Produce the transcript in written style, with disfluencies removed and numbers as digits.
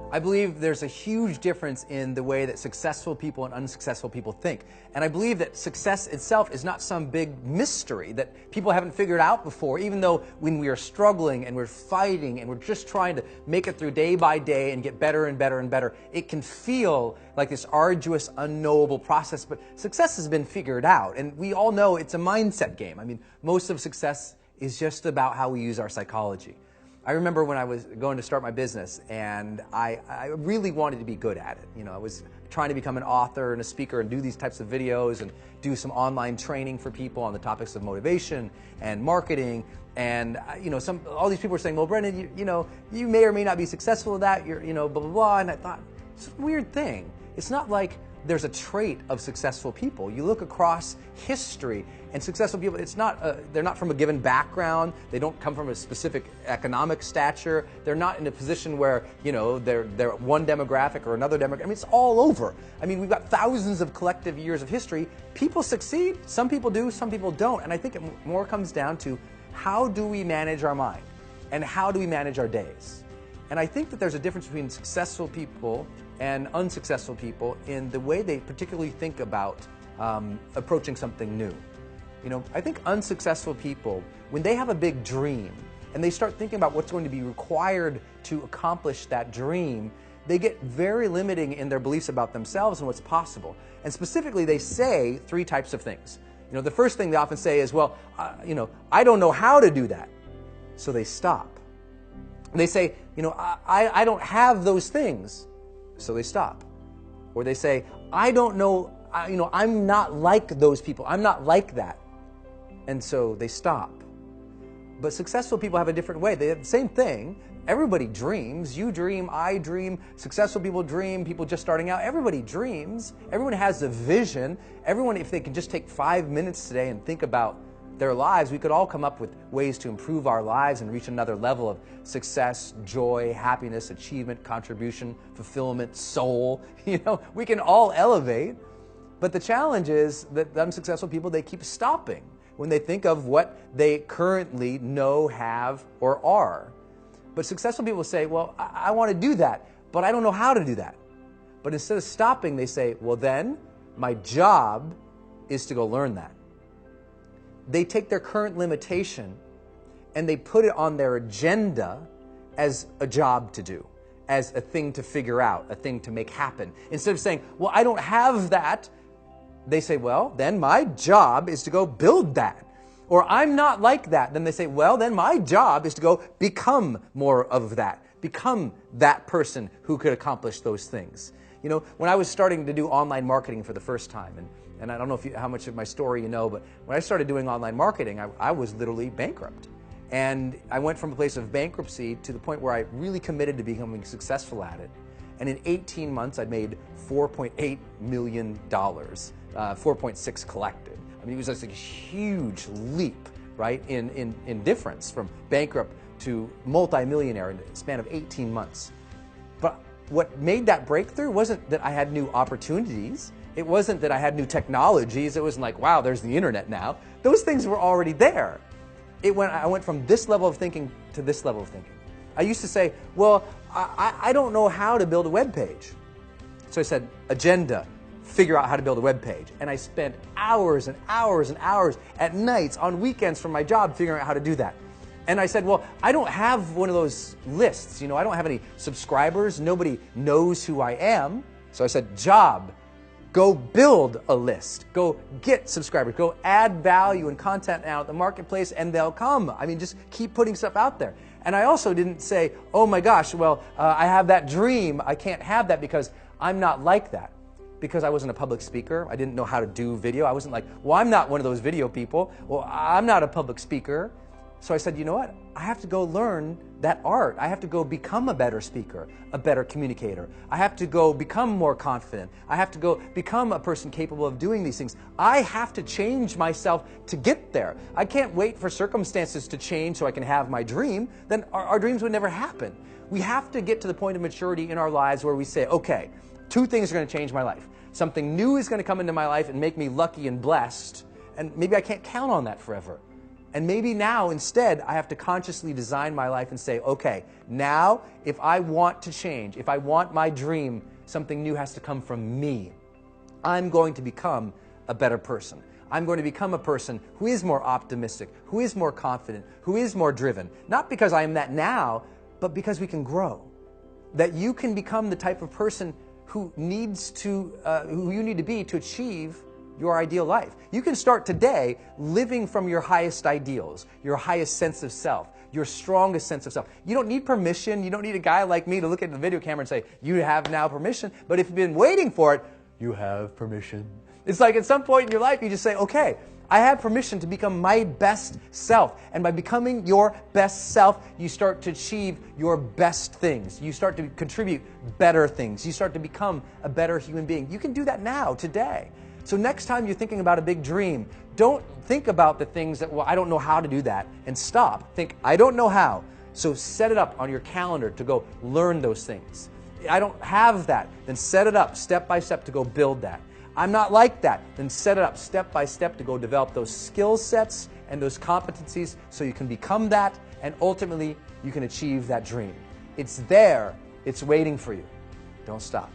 I believe there's a huge difference in the way that successful people and unsuccessful people think. And I believe that success itself is not some big mystery that people haven't figured out before, even though when we are struggling and we're fighting and we're just trying to make it through day by day and get better and better and better, it can feel like this arduous, unknowable process. But success has been figured out, and we all know it's a mindset game. I mean, most of success is just about how we use our psychology. I remember when I was going to start my business, and I really wanted to be good at it. You know, I was trying to become an author and a speaker and do these types of videos and do some online training for people on the topics of motivation and marketing. And you know, all these people were saying, "Well, Brendan, you may or may not be successful at that. You're, blah blah blah." And I thought, it's a weird thing. It's not like there's a trait of successful people. You look across history, and successful people, they're not from a given background. They don't come from a specific economic stature. They're not in a position where, they're one demographic or another demographic. I mean, it's all over. I mean, we've got thousands of collective years of history. People succeed. Some people do, some people don't. And I think it more comes down to how do we manage our mind and how do we manage our days? And I think that there's a difference between successful people and unsuccessful people in the way they particularly think about approaching something new. I think unsuccessful people, when they have a big dream and they start thinking about what's going to be required to accomplish that dream, they get very limiting in their beliefs about themselves and what's possible. And specifically, they say three types of things. The first thing they often say is, well, I don't know how to do that. So they stop. And they say, I don't have those things. So they stop. Or they say, I don't know, I'm not like those people. I'm not like that. And so they stop. But successful people have a different way. They have the same thing. Everybody dreams. You dream, I dream. Successful people dream. People just starting out. Everybody dreams. Everyone has a vision. Everyone, if they can just take 5 minutes today and think about their lives, we could all come up with ways to improve our lives and reach another level of success, joy, happiness, achievement, contribution, fulfillment, soul. We can all elevate. But the challenge is that the unsuccessful people, they keep stopping when they think of what they currently know, have, or are. But successful people say, well, I want to do that, but I don't know how to do that. But instead of stopping, they say, well, then my job is to go learn that. They take their current limitation and they put it on their agenda as a job to do, as a thing to figure out, a thing to make happen. Instead of saying, well, I don't have that, they say, well, then my job is to go build that. Or I'm not like that. Then they say, well, then my job is to go become more of that, become that person who could accomplish those things. When I was starting to do online marketing for the first time, and I don't know how much of my story you know, but when I started doing online marketing, I was literally bankrupt. And I went from a place of bankruptcy to the point where I really committed to becoming successful at it. And in 18 months, I'd made $4.8 million, 4.6 collected. I mean, it was just a huge leap, right, in difference from bankrupt to multimillionaire in the span of 18 months. But what made that breakthrough wasn't that I had new opportunities. It wasn't that I had new technologies. It wasn't like, wow, there's the internet now. Those things were already there. I went from this level of thinking to this level of thinking. I used to say, well, I don't know how to build a web page. So I said, agenda, figure out how to build a web page. And I spent hours and hours and hours at nights, on weekends from my job, figuring out how to do that. And I said, well, I don't have one of those lists. I don't have any subscribers. Nobody knows who I am. So I said, job, go build a list. Go get subscribers. Go add value and content out in the marketplace, and they'll come. I mean, just keep putting stuff out there. And I also didn't say, oh my gosh, well, I have that dream. I can't have that because I'm not like that. Because I wasn't a public speaker. I didn't know how to do video. I wasn't like, well, I'm not one of those video people. Well, I'm not a public speaker. So I said, you know what? I have to go learn that art. I have to go become a better speaker, a better communicator. I have to go become more confident. I have to go become a person capable of doing these things. I have to change myself to get there. I can't wait for circumstances to change so I can have my dream. Then our dreams would never happen. We have to get to the point of maturity in our lives where we say, okay, two things are going to change my life. Something new is going to come into my life and make me lucky and blessed, and maybe I can't count on that forever. And maybe now, instead, I have to consciously design my life and say, okay, now, if I want to change, if I want my dream, something new has to come from me. I'm going to become a better person. I'm going to become a person who is more optimistic, who is more confident, who is more driven. Not because I am that now, but because we can grow. That you can become the type of person who you need to be to achieve your ideal life. You can start today living from your highest ideals, your highest sense of self, your strongest sense of self. You don't need permission. You don't need a guy like me to look at the video camera and say, you have now permission. But if you've been waiting for it, you have permission. It's like at some point in your life, you just say, okay, I have permission to become my best self. And by becoming your best self, you start to achieve your best things. You start to contribute better things. You start to become a better human being. You can do that now, today. So next time you're thinking about a big dream, don't think about the things that, well, I don't know how to do that, and stop. Think, I don't know how. So set it up on your calendar to go learn those things. I don't have that. Then set it up step by step to go build that. I'm not like that. Then set it up step by step to go develop those skill sets and those competencies so you can become that, and ultimately you can achieve that dream. It's there. It's waiting for you. Don't stop.